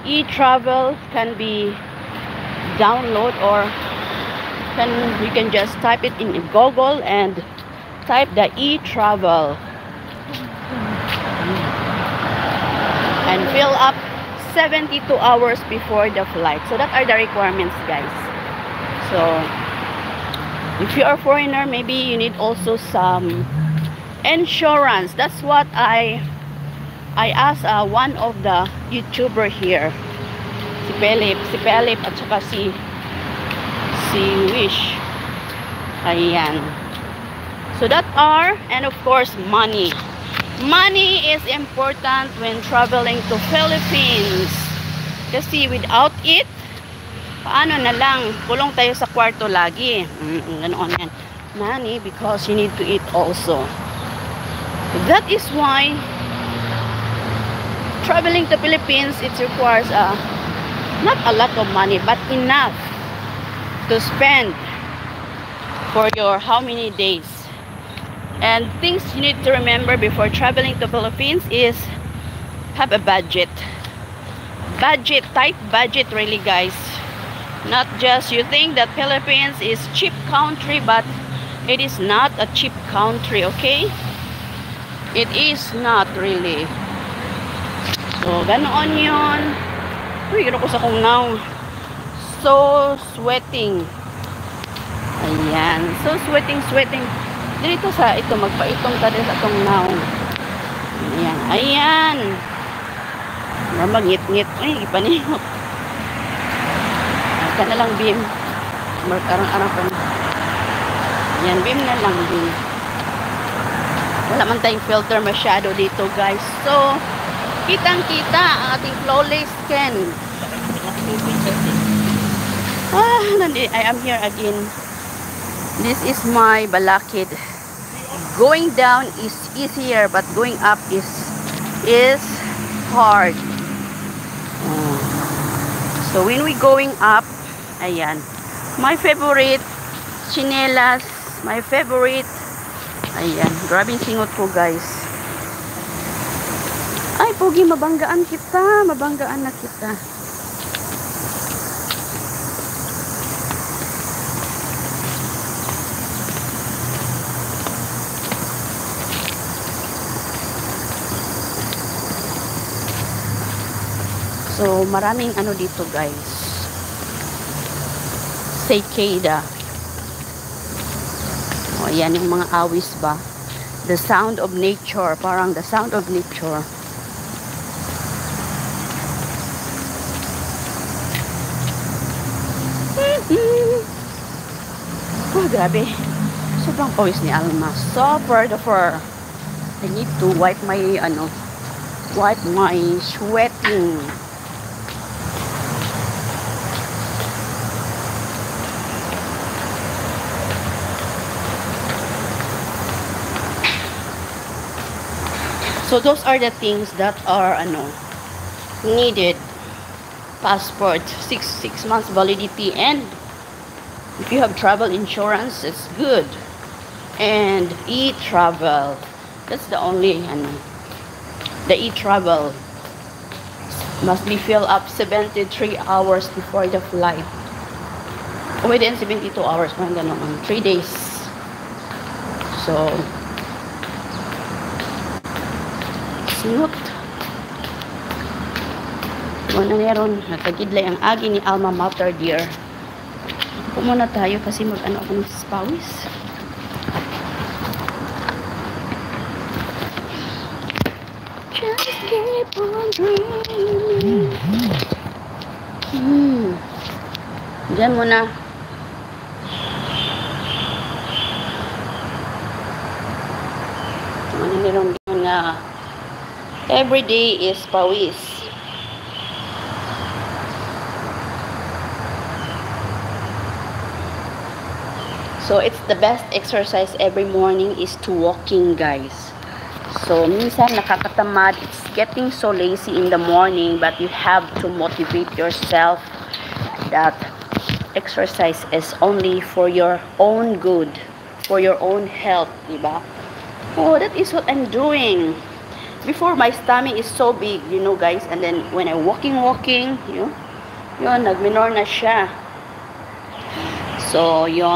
e-travel can be download, or you can just type it in Google and type the e-travel and fill up 72 hours before the flight. So that are the requirements, guys. So if you are a foreigner, maybe you need also some insurance. That's what I asked one of the YouTuber here, si Pelip at saka si Wish. Ayan. So that are, and of course money. Money is important when traveling to Philippines. Kasi without it, paano na lang, kulong tayo sa kwarto lagi. Ganoon yan. Money, because you need to eat also. That is why traveling to Philippines, it requires not a lot of money, but enough to spend for your how many days. And things you need to remember before traveling to Philippines is have a budget. Tight budget really, guys. Not just you think that Philippines is cheap country, but it is not a cheap country, okay? It is not really. So, ganoon yun. Uy, ganoon ko sa kong now. So, sweating. Ayan. So, sweating. Dito sa ito, magpaitong ka din sa itong now. Ayan. Ayan. Magngit-ngit. Ay, ipanihok. Ka na lang, Bim. Markarang-arang pa na. Ayan, Bim na lang, Bim. Wala man tayong filter masyado dito, guys. So, kitang-kita ang ating flawless skin. I am here again. This is my balakid. Going down is easier, but going up is hard. So when we going up, ayan, my favorite chinelas, my favorite. Ayan, grabe singot ko, guys. Ay, pogi, mabanggaan na kita. So, maraming ano dito, guys. Cicada. O, ayan yung mga awis ba. The sound of nature. Parang the sound of nature. Oh, grabe. Sobrang pawis ni Alma. Super duper. I need to wipe my sweating. So those are the things that are needed. Passport, six months validity, and if you have travel insurance, it's good. And e-travel, that's the only the e-travel must be filled up 73 hours before the flight. Within 72 hours, parang ganun, 3 days. So sinut muna meron, natagidlay ang agi ni Alma Mater, dear. Pumuna tayo kasi mag-ano ako ng pawis. Just keep on dreaming. Diyan muna. Ano meron nga every day is pawis. So it's the best exercise every morning is to walking, guys. So minsan nakakatamad, it's getting so lazy in the morning, but you have to motivate yourself that exercise is only for your own good, for your own health, diba? Oh, that is what I'm doing. before my stomach is so big, you know guys, and then when I walking, yun, nagminor na siya. So, yun.